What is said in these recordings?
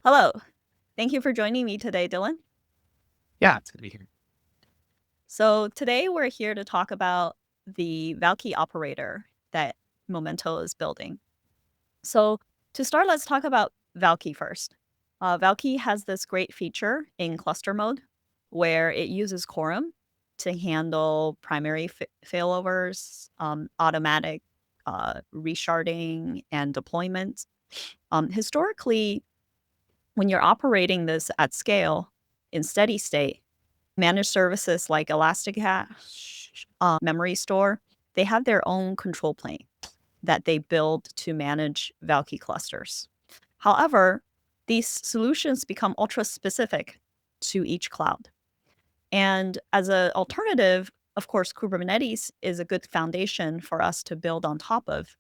Hello. Thank you for joining me today, Dylan. Yeah, it's good to be here. So today we're here to talk about the Valkey operator that Momento is building. So to start, let's talk about Valkey first. Valkey has this great feature in cluster mode where it uses quorum to handle primary failovers, automatic resharding, and deployment. Historically, when you're operating this at scale in steady state, managed services like Elasticache, Memory Store, they have their own control plane that they build to manage Valkey clusters. However, these solutions become ultra specific to each cloud. And as an alternative, of course, Kubernetes is a good foundation for us to build on top of.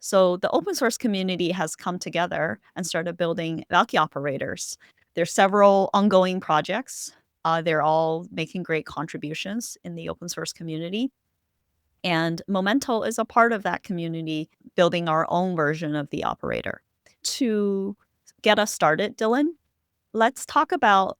So the open source community has come together and started building Valkey operators. There's several ongoing projects. They're all making great contributions in the open source community. And Momento is a part of that community, building our own version of the operator. To get us started, Dylan, let's talk about,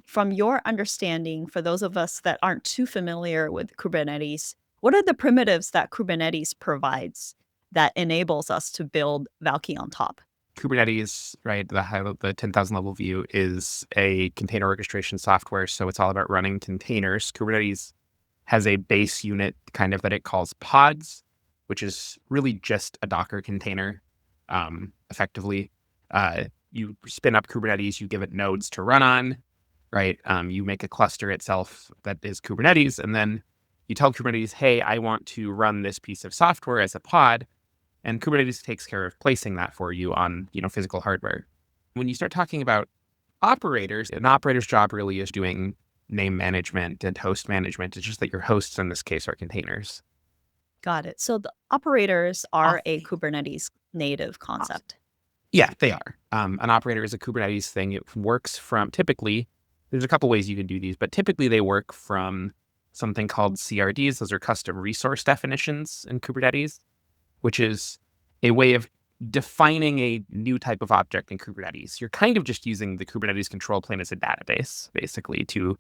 from your understanding, for those of us that aren't too familiar with Kubernetes, what are the primitives that Kubernetes provides that enables us to build Valkey on top? Kubernetes, right, the 10,000 level view is a container orchestration software. So it's all about running containers. Kubernetes has a base unit kind of that it calls pods, which is really just a Docker container, effectively. You spin up Kubernetes, you give it nodes to run on, right? You make a cluster itself that is Kubernetes, and then you tell Kubernetes, hey, I want to run this piece of software as a pod. And Kubernetes takes care of placing that for you on, physical hardware. When you start talking about operators, an operator's job really is doing name management and host management. It's just that your hosts in this case are containers. Got it. So the operators are a Kubernetes native concept. Yeah, they are. An operator is a Kubernetes thing. It works from typically, there's a couple ways you can do these, but typically they work from something called CRDs. Those are custom resource definitions in Kubernetes, which is a way of defining a new type of object in Kubernetes. You're kind of just using the Kubernetes control plane as a database, basically, to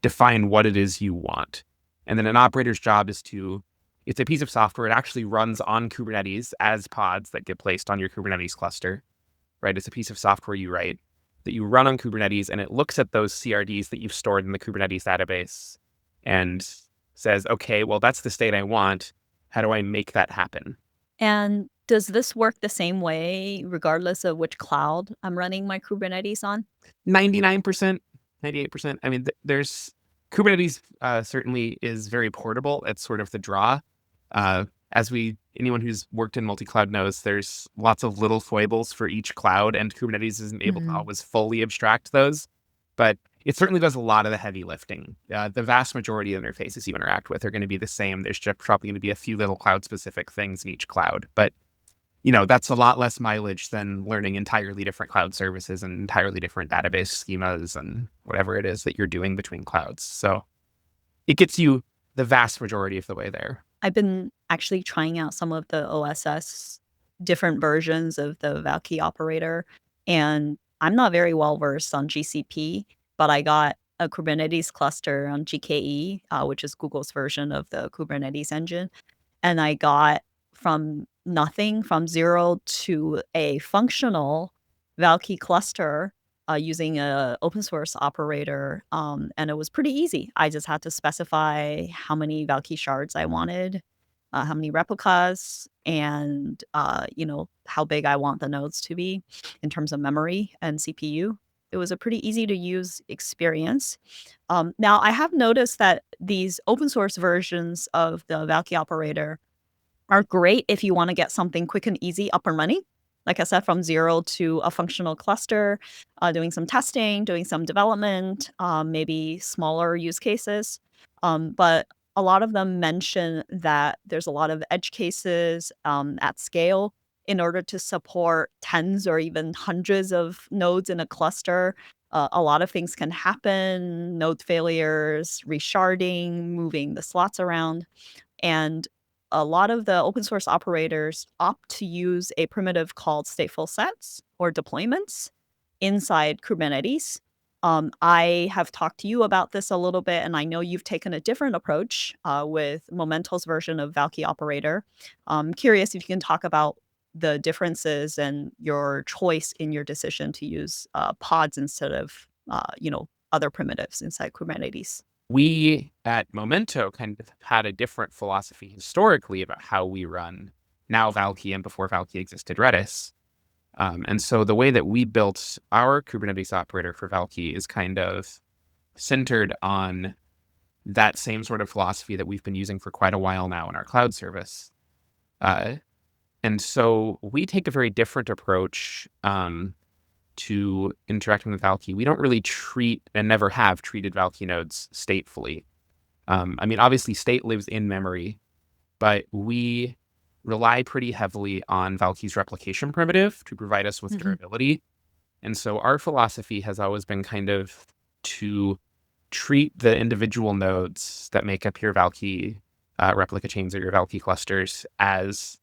define what it is you want. And then an operator's job is it's a piece of software. It actually runs on Kubernetes as pods that get placed on your Kubernetes cluster, right? It's a piece of software you write that you run on Kubernetes, and it looks at those CRDs that you've stored in the Kubernetes database and says, okay, well, that's the state I want. How do I make that happen? And does this work the same way regardless of which cloud I'm running my Kubernetes on? 99%, 98%. I mean, there's Kubernetes certainly is very portable. It's sort of the draw. Anyone who's worked in multi-cloud knows, there's lots of little foibles for each cloud, and Kubernetes isn't able to always fully abstract those. But it certainly does a lot of the heavy lifting. The vast majority of interfaces you interact with are going to be the same. There's just probably going to be a few little cloud-specific things in each cloud. But that's a lot less mileage than learning entirely different cloud services and entirely different database schemas and whatever it is that you're doing between clouds. So it gets you the vast majority of the way there. I've been actually trying out some of the OSS different versions of the Valkey operator, and I'm not very well versed on GCP, but I got a Kubernetes cluster on GKE, which is Google's version of the Kubernetes engine. And I got from nothing, from zero to a functional Valkey cluster using a open source operator. And it was pretty easy. I just had to specify how many Valkey shards I wanted, how many replicas, and how big I want the nodes to be in terms of memory and CPU. It was a pretty easy to use experience. Now, I have noticed that these open source versions of the Valkey operator are great if you want to get something quick and easy up and running. Like I said, from zero to a functional cluster, doing some testing, doing some development, maybe smaller use cases. But a lot of them mention that there's a lot of edge cases at scale. In order to support tens or even hundreds of nodes in a cluster, a lot of things can happen: node failures, resharding, moving the slots around. And a lot of the open source operators opt to use a primitive called stateful sets or deployments inside Kubernetes. I have talked to you about this a little bit, and I know you've taken a different approach with Momento's version of Valkey Operator. I'm curious if you can talk about the differences and your choice in your decision to use pods instead of, other primitives inside Kubernetes. We at Momento kind of had a different philosophy historically about how we run now Valkey and before Valkey existed Redis. And so the way that we built our Kubernetes operator for Valkey is kind of centered on that same sort of philosophy that we've been using for quite a while now in our cloud service. And so we take a very different approach to interacting with Valkey. We don't really treat and never have treated Valkey nodes statefully. Obviously state lives in memory, but we rely pretty heavily on Valkey's replication primitive to provide us with durability. And so our philosophy has always been kind of to treat the individual nodes that make up your Valkey replica chains or your Valkey clusters as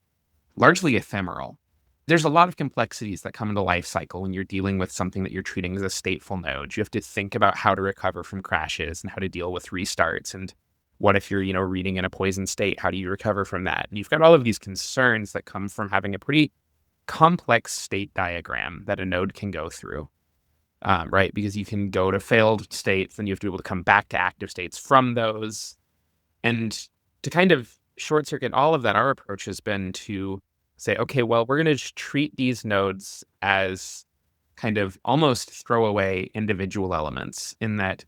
largely ephemeral. There's a lot of complexities that come into life cycle when you're dealing with something that you're treating as a stateful node. You have to think about how to recover from crashes and how to deal with restarts. And what if you're, reading in a poison state? How do you recover from that? And you've got all of these concerns that come from having a pretty complex state diagram that a node can go through, right? Because you can go to failed states, then you have to be able to come back to active states from those. And to kind of short circuit all of that, our approach has been to say, okay, well, we're going to treat these nodes as kind of almost throwaway individual elements in that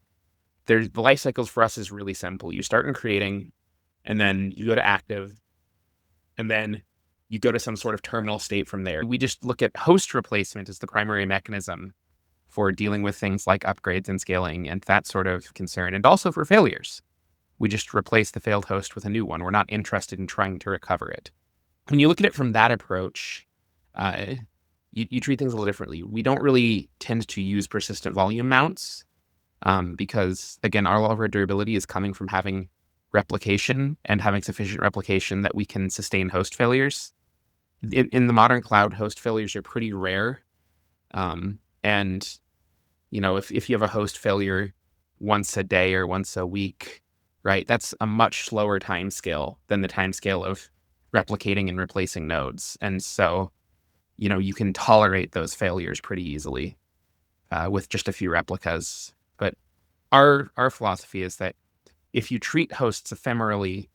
the life cycles for us is really simple. You start in creating, and then you go to active, and then you go to some sort of terminal state from there. We just look at host replacement as the primary mechanism for dealing with things like upgrades and scaling and that sort of concern, and also for failures. We just replace the failed host with a new one. We're not interested in trying to recover it. When you look at it from that approach, you treat things a little differently. We don't really tend to use persistent volume mounts because, again, our level of durability is coming from having replication and having sufficient replication that we can sustain host failures. In the modern cloud, host failures are pretty rare. If you have a host failure once a day or once a week, right, that's a much slower time scale than the time scale of replicating and replacing nodes. And so, you can tolerate those failures pretty easily with just a few replicas. But our philosophy is that if you treat hosts ephemerally,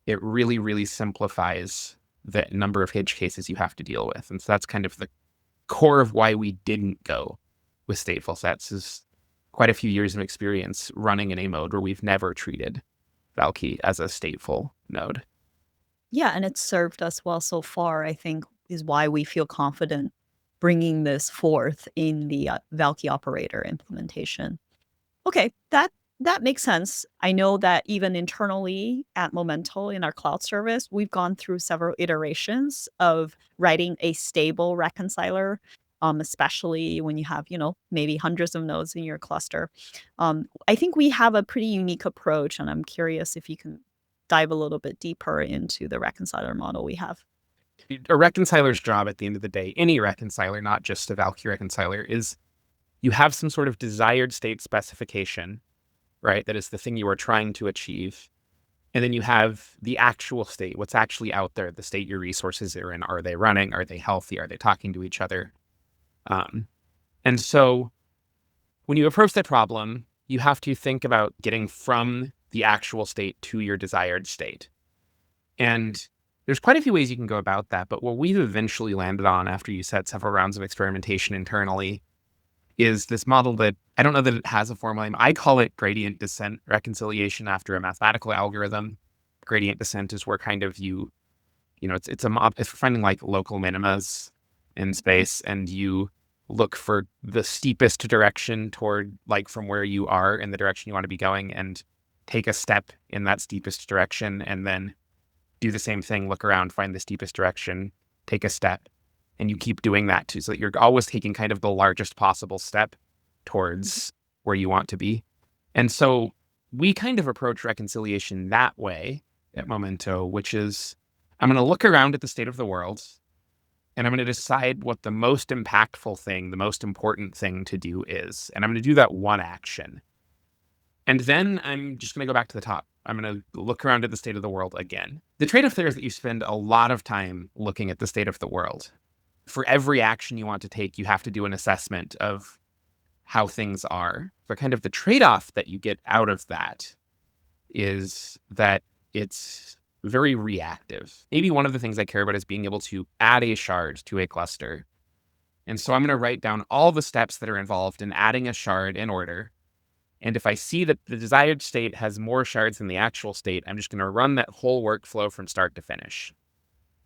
it really, really simplifies the number of edge cases you have to deal with. And so that's kind of the core of why we didn't go with stateful sets, is quite a few years of experience running in a mode where we've never treated Valkey as a stateful node. Yeah, and it's served us well so far, I think, is why we feel confident bringing this forth in the Valkey operator implementation. Okay, that makes sense. I know that even internally at Momento in our cloud service, we've gone through several iterations of writing a stable reconciler, especially when you have, maybe hundreds of nodes in your cluster. I think we have a pretty unique approach, and I'm curious if you can dive a little bit deeper into the reconciler model we have. A reconciler's job at the end of the day, any reconciler, not just a Valkey reconciler, is you have some sort of desired state specification, right? That is the thing you are trying to achieve. And then you have the actual state, what's actually out there, the state your resources are in. Are they running? Are they healthy? Are they talking to each other? And so when you approach that problem, you have to think about getting from the actual state to your desired state. And there's quite a few ways you can go about that. But what we've eventually landed on after you set several rounds of experimentation internally is this model that I don't know that it has a formal name. I call it gradient descent reconciliation after a mathematical algorithm. Gradient descent is where kind of it's finding like local minimas in space, and you look for the steepest direction toward, like, from where you are in the direction you want to be going, and take a step in that steepest direction, and then do the same thing, look around, find the steepest direction, take a step. And you keep doing that too, so that you're always taking kind of the largest possible step towards where you want to be. And so we kind of approach reconciliation that way at Momento, which is I'm going to look around at the state of the world, and I'm going to decide what the most impactful thing, the most important thing to do is. And I'm going to do that one action. And then I'm just going to go back to the top. I'm going to look around at the state of the world again. The trade-off there is that you spend a lot of time looking at the state of the world. For every action you want to take, you have to do an assessment of how things are. But kind of the trade-off that you get out of that is that it's very reactive. Maybe one of the things I care about is being able to add a shard to a cluster. And so I'm going to write down all the steps that are involved in adding a shard in order. And if I see that the desired state has more shards than the actual state, I'm just going to run that whole workflow from start to finish,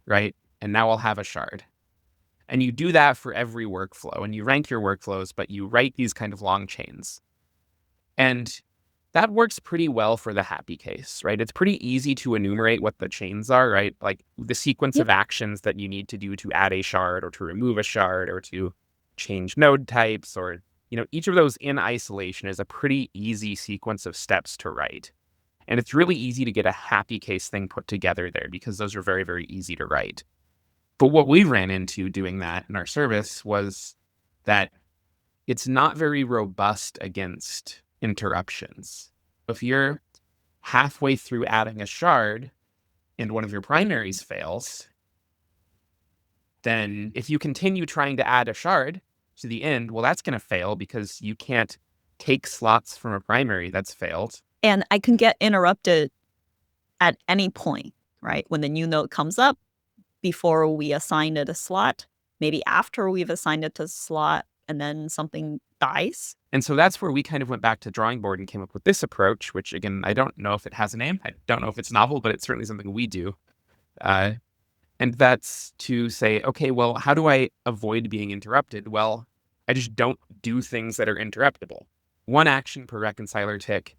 right? And now I'll have a shard. And you do that for every workflow, and you rank your workflows, but you write these kind of long chains. And that works pretty well for the happy case, right? It's pretty easy to enumerate what the chains are, right? Like the sequence of actions that you need to do to add a shard or to remove a shard or to change node types, or each of those in isolation is a pretty easy sequence of steps to write. And it's really easy to get a happy case thing put together there because those are very, very easy to write. But what we ran into doing that in our service was that it's not very robust against interruptions. If you're halfway through adding a shard and one of your primaries fails, then if you continue trying to add a shard to the end, well, that's going to fail because you can't take slots from a primary that's failed. And I can get interrupted at any point, right? When the new node comes up, before we assign it a slot, maybe after we've assigned it to a slot, and then something dies. And so that's where we kind of went back to drawing board and came up with this approach, which, again, I don't know if it has a name. I don't know if it's novel, but it's certainly something we do. And that's to say, okay, well, how do I avoid being interrupted? Well, I just don't do things that are interruptible. One action per reconciler tick.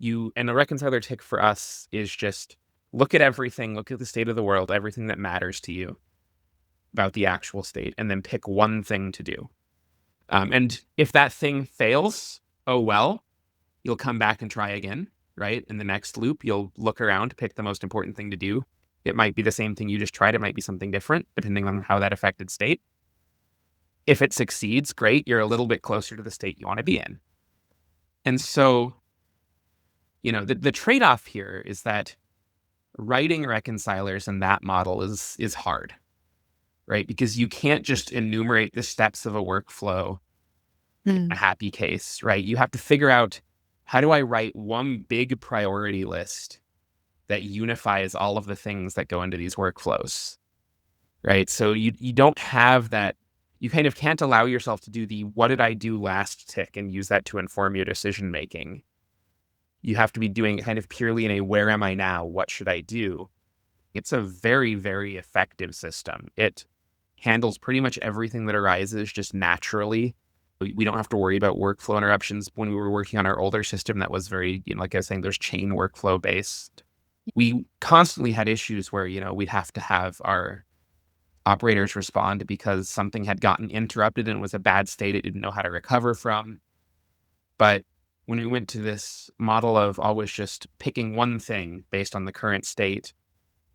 And a reconciler tick for us is just look at everything, look at the state of the world, everything that matters to you about the actual state, and then pick one thing to do. And if that thing fails, oh well, you'll come back and try again, right? In the next loop, you'll look around, pick the most important thing to do. It might be the same thing you just tried. It might be something different, depending on how that affected state. If it succeeds, great, you're a little bit closer to the state you want to be in. And so, the trade-off here is that writing reconcilers in that model is hard, right? Because you can't just enumerate the steps of a workflow in a happy case, right? You have to figure out, how do I write one big priority list that unifies all of the things that go into these workflows, right? So you don't have that. You kind of can't allow yourself to do the what did I do last tick and use that to inform your decision making. You have to be doing it kind of purely in a where am I now? What should I do? It's a very, very effective system. It handles pretty much everything that arises just naturally. We don't have to worry about workflow interruptions. When we were working on our older system that was very, like I was saying, there's chain workflow based. We constantly had issues where, we'd have to have our operators respond because something had gotten interrupted and it was a bad state it didn't know how to recover from. But when we went to this model of always just picking one thing based on the current state,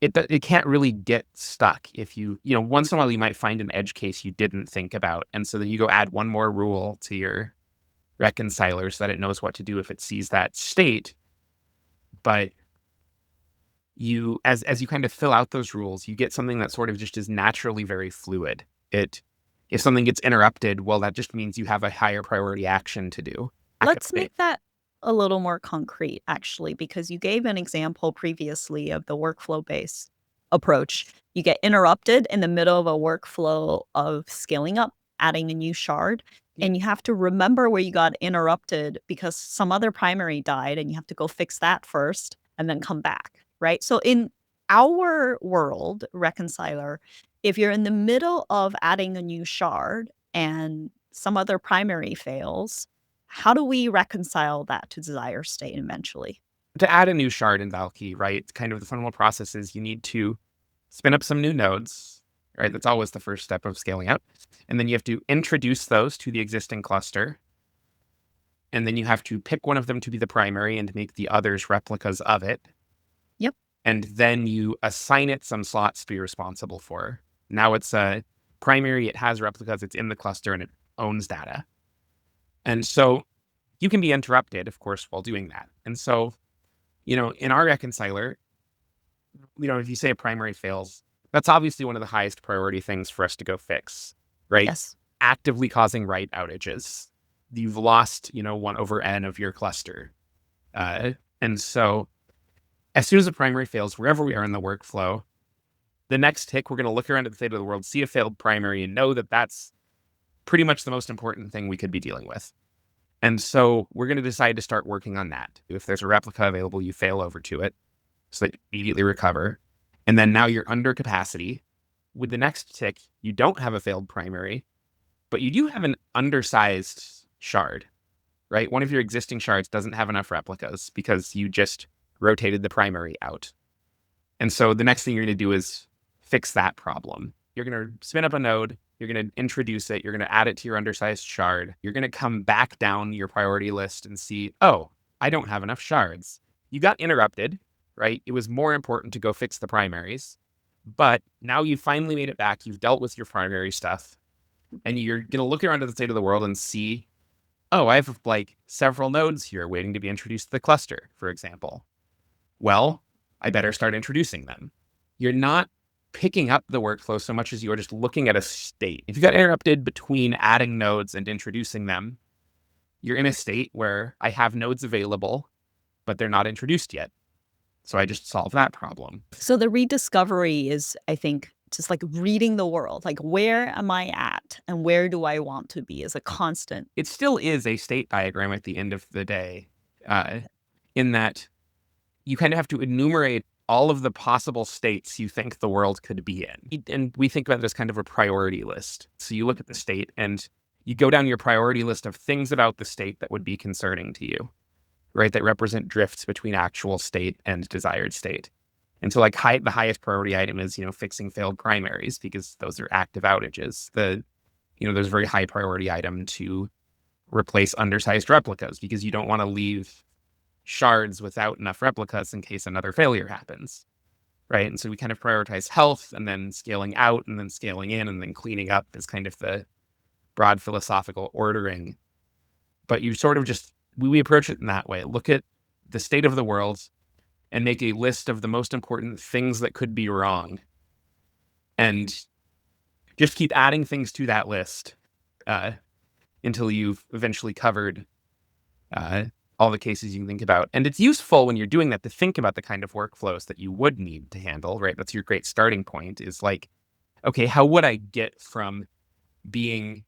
it can't really get stuck. If once in a while you might find an edge case you didn't think about. And so then you go add one more rule to your reconciler so that it knows what to do if it sees that state. But as you kind of fill out those rules, you get something that sort of just is naturally very fluid. If something gets interrupted, well, that just means you have a higher priority action to do. Let's make that a little more concrete, actually, because you gave an example previously of the workflow-based approach. You get interrupted in the middle of a workflow of scaling up, adding a new shard, and you have to remember where you got interrupted because some other primary died, and you have to go fix that first and then come back, right? So in our world, Reconciler, if you're in the middle of adding a new shard and some other primary fails, how do we reconcile that to desired state eventually? To add a new shard in Valkey, right, kind of the fundamental process is you need to spin up some new nodes, right? That's always the first step of scaling up. And then you have to introduce those to the existing cluster. And then you have to pick one of them to be the primary and make the others replicas of it. Yep. And then you assign it some slots to be responsible for. Now it's a primary, it has replicas, it's in the cluster, and it owns data. And so you can be interrupted, of course, while doing that. And so, in our reconciler, if you say a primary fails, that's obviously one of the highest priority things for us to go fix, right? Yes. Actively causing write outages. You've lost, 1 over n of your cluster. And so as soon as a primary fails, wherever we are in the workflow, the next tick, we're going to look around at the state of the world, see a failed primary, and know that that's pretty much the most important thing we could be dealing with. And so we're going to decide to start working on that. If there's a replica available, you fail over to it so that you immediately recover. And then now you're under capacity. With the next tick, you don't have a failed primary, but you do have an undersized shard, right? One of your existing shards doesn't have enough replicas because you just rotated the primary out. And so the next thing you're going to do is fix that problem. You're going to spin up a node. You're going to introduce it. You're going to add it to your undersized shard. You're going to come back down your priority list and see, oh, I don't have enough shards. You got interrupted, right? It was more important to go fix the primaries. But now you finally made it back. You've dealt with your primary stuff. And you're going to look around at the state of the world and see, oh, I have like several nodes here waiting to be introduced to the cluster, for example. Well, I better start introducing them. You're not picking up the workflow so much as you are just looking at a state. If you got interrupted between adding nodes and introducing them, you're in a state where I have nodes available, but they're not introduced yet. So I just solve that problem. So the rediscovery is, I think, just like reading the world, like where am I at and where do I want to be is a constant. It still is a state diagram at the end of the day, in that you kind of have to enumerate all of the possible states you think the world could be in. And we think about it as kind of a priority list. So you look at the state and you go down your priority list of things about the state that would be concerning to you, right? That represent drifts between actual state and desired state. And so like the highest priority item is, fixing failed primaries because those are active outages. There's a very high priority item to replace undersized replicas because you don't want to leave shards without enough replicas in case another failure happens, right? And so we kind of prioritize health and then scaling out and then scaling in and then cleaning up is kind of the broad philosophical ordering. But you sort of just, we approach it in that way. Look at the state of the world and make a list of the most important things that could be wrong. And just keep adding things to that list until you've eventually covered all the cases you can think about. And it's useful when you're doing that to think about the kind of workflows that you would need to handle, right? That's your great starting point is like, okay, how would I get from being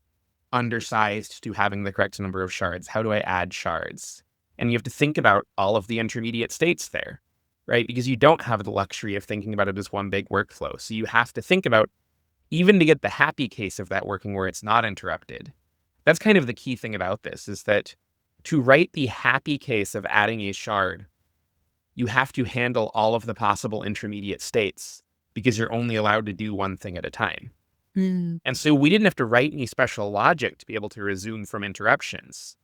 undersized to having the correct number of shards? How do I add shards? And you have to think about all of the intermediate states there, right? Because you don't have the luxury of thinking about it as one big workflow. So you have to think about, even to get the happy case of that working where it's not interrupted. That's kind of the key thing about this is that to write the happy case of adding a shard, you have to handle all of the possible intermediate states because you're only allowed to do one thing at a time. Mm. And so we didn't have to write any special logic to be able to resume from interruptions,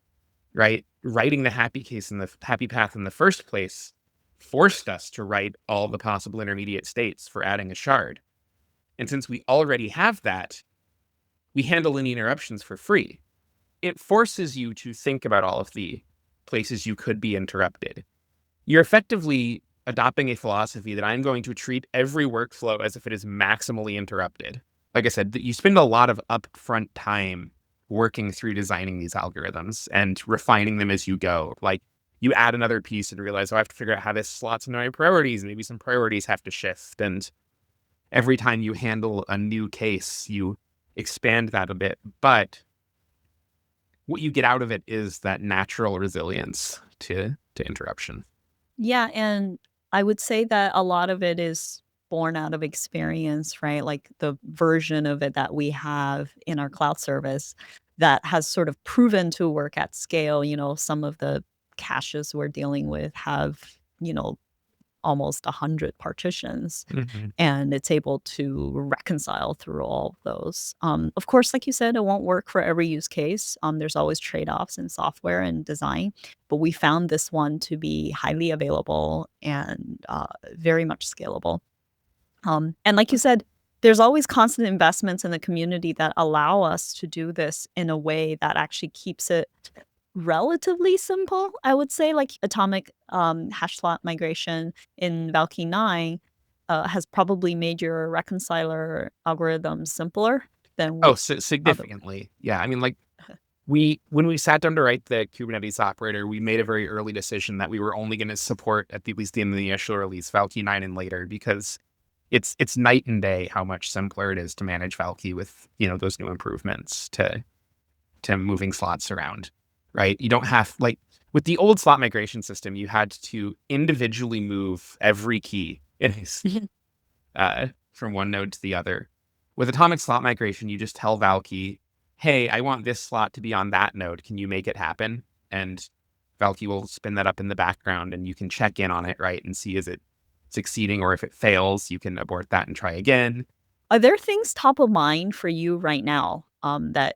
right? Writing the happy case in the happy path in the first place forced us to write all the possible intermediate states for adding a shard. And since we already have that, we handle any interruptions for free. It forces you to think about all of the places you could be interrupted. You're effectively adopting a philosophy that I'm going to treat every workflow as if it is maximally interrupted. Like I said, you spend a lot of upfront time working through designing these algorithms and refining them as you go. Like you add another piece and realize, oh, I have to figure out how this slots into my priorities. Maybe some priorities have to shift. And every time you handle a new case, you expand that a bit. But what you get out of it is that natural resilience to interruption. Yeah, and I would say that a lot of it is born out of experience, right? Like the version of it that we have in our cloud service that has sort of proven to work at scale. Some of the caches we're dealing with have, almost 100 partitions, and it's able to reconcile through all of those. Of course, like you said, it won't work for every use case. There's always trade-offs in software and design, but we found this one to be highly available and very much scalable. And like you said, there's always constant investments in the community that allow us to do this in a way that actually keeps it relatively simple, I would say, like atomic hash slot migration in Valkey 9 has probably made your reconciler algorithm simpler than Oh, with other. significantly. Yeah. I mean, like when we sat down to write the Kubernetes operator, we made a very early decision that we were only going to support at least in the initial release Valkey 9 and later, because it's night and day how much simpler it is to manage Valkey with, those new improvements to moving slots around, right? You don't have, like, with the old slot migration system, you had to individually move every key from one node to the other. With atomic slot migration, you just tell Valkey, hey, I want this slot to be on that node. Can you make it happen? And Valkey will spin that up in the background, and you can check in on it, right? And see, is it succeeding, or if it fails, you can abort that and try again. Are there things top of mind for you right now that,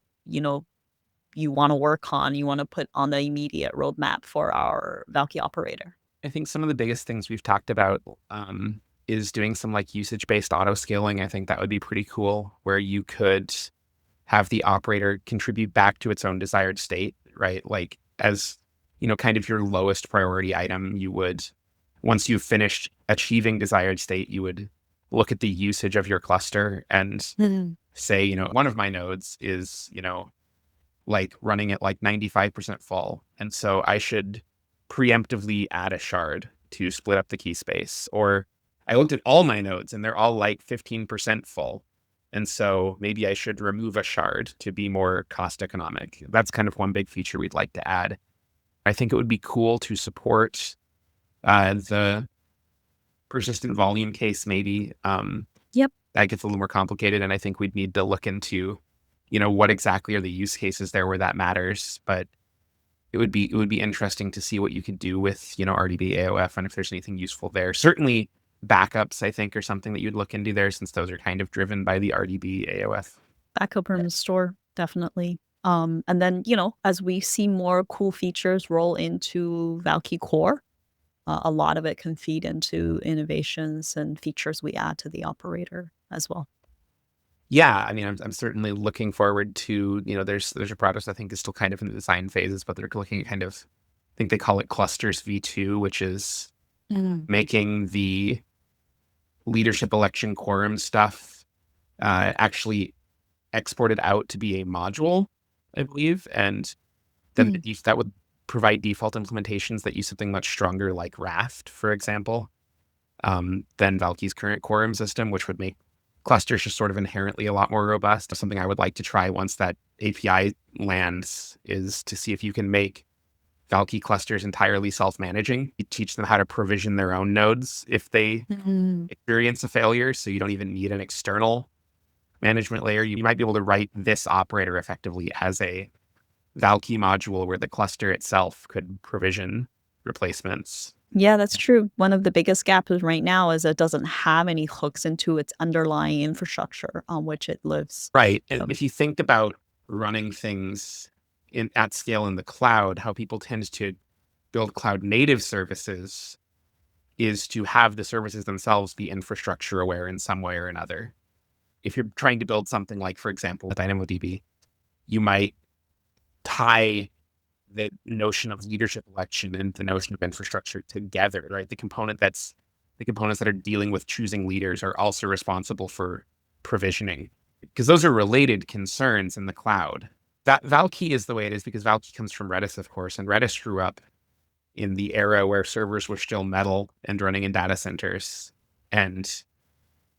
you want to work on, you want to put on the immediate roadmap for our Valkey operator? I think some of the biggest things we've talked about is doing some like usage-based auto-scaling. I think that would be pretty cool, where you could have the operator contribute back to its own desired state, right? Like as, kind of your lowest priority item, you would, once you've finished achieving desired state, you would look at the usage of your cluster and say, one of my nodes is, like running at like 95% full. And so I should preemptively add a shard to split up the key space. Or I looked at all my nodes and they're all like 15% full. And so maybe I should remove a shard to be more cost economic. That's kind of one big feature we'd like to add. I think it would be cool to support the persistent volume case, maybe. Yep. That gets a little more complicated. And I think we'd need to look into, what exactly are the use cases there where that matters. But it would be interesting to see what you could do with, RDB AOF, and if there's anything useful there. Certainly backups, I think, are something that you'd look into there, since those are kind of driven by the RDB AOF. Backup and restore, definitely. And then, as we see more cool features roll into Valkey Core, a lot of it can feed into innovations and features we add to the operator as well. Yeah, I mean, I'm certainly looking forward to, there's a product I think is still kind of in the design phases, but they're looking at kind of, I think they call it Clusters V2, which is making the leadership election quorum stuff actually exported out to be a module, I believe. And then that would provide default implementations that use something much stronger like Raft, for example, than Valkey's current quorum system, which would make clusters just sort of inherently a lot more robust. Something I would like to try once that API lands is to see if you can make Valkey clusters entirely self-managing. You teach them how to provision their own nodes if they experience a failure, so you don't even need an external management layer. You might be able to write this operator effectively as a Valkey module where the cluster itself could provision replacements. Yeah, that's true. One of the biggest gaps right now is it doesn't have any hooks into its underlying infrastructure on which it lives. Right. And if you think about running things at scale in the cloud, how people tend to build cloud native services is to have the services themselves be infrastructure aware in some way or another. If you're trying to build something like, for example, DynamoDB, you might tie the notion of leadership election and the notion of infrastructure together, right? The components that are dealing with choosing leaders are also responsible for provisioning, because those are related concerns in the cloud. That Valkey is the way it is because Valkey comes from Redis, of course, and Redis grew up in the era where servers were still metal and running in data centers. And,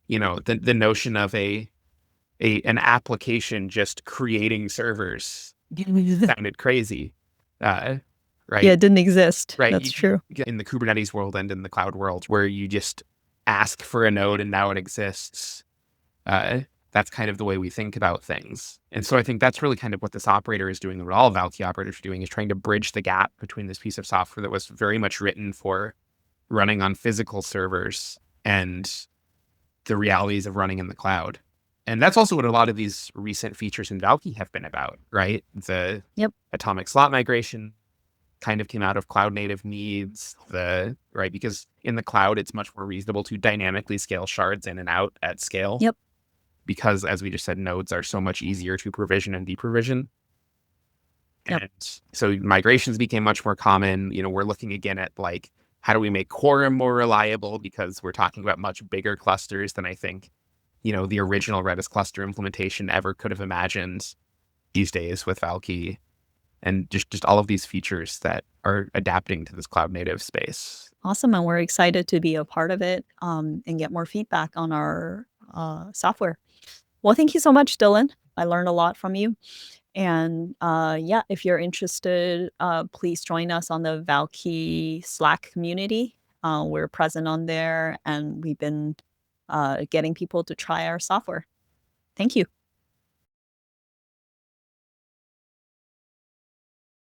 the notion of an application just creating servers sounded crazy. Right? Yeah, it didn't exist. Right. That's true. In the Kubernetes world and in the cloud world, where you just ask for a node and now it exists. That's kind of the way we think about things. And so I think that's really kind of what this operator is doing, what all Valkey operators are doing, is trying to bridge the gap between this piece of software that was very much written for running on physical servers and the realities of running in the cloud. And that's also what a lot of these recent features in Valkey have been about, right? The atomic slot migration kind of came out of cloud native needs, because in the cloud, it's much more reasonable to dynamically scale shards in and out at scale. Yep. because, as we just said, nodes are so much easier to provision and deprovision. Yep. And so migrations became much more common. We're looking again at like, how do we make quorum more reliable? Because we're talking about much bigger clusters than I think, the original Redis cluster implementation ever could have imagined these days with Valkey, and just all of these features that are adapting to this cloud native space. Awesome. And we're excited to be a part of it and get more feedback on our software. Well, thank you so much, Dylan. I learned a lot from you. And yeah, if you're interested, please join us on the Valkey Slack community. We're present on there, and we've been getting people to try our software. Thank you.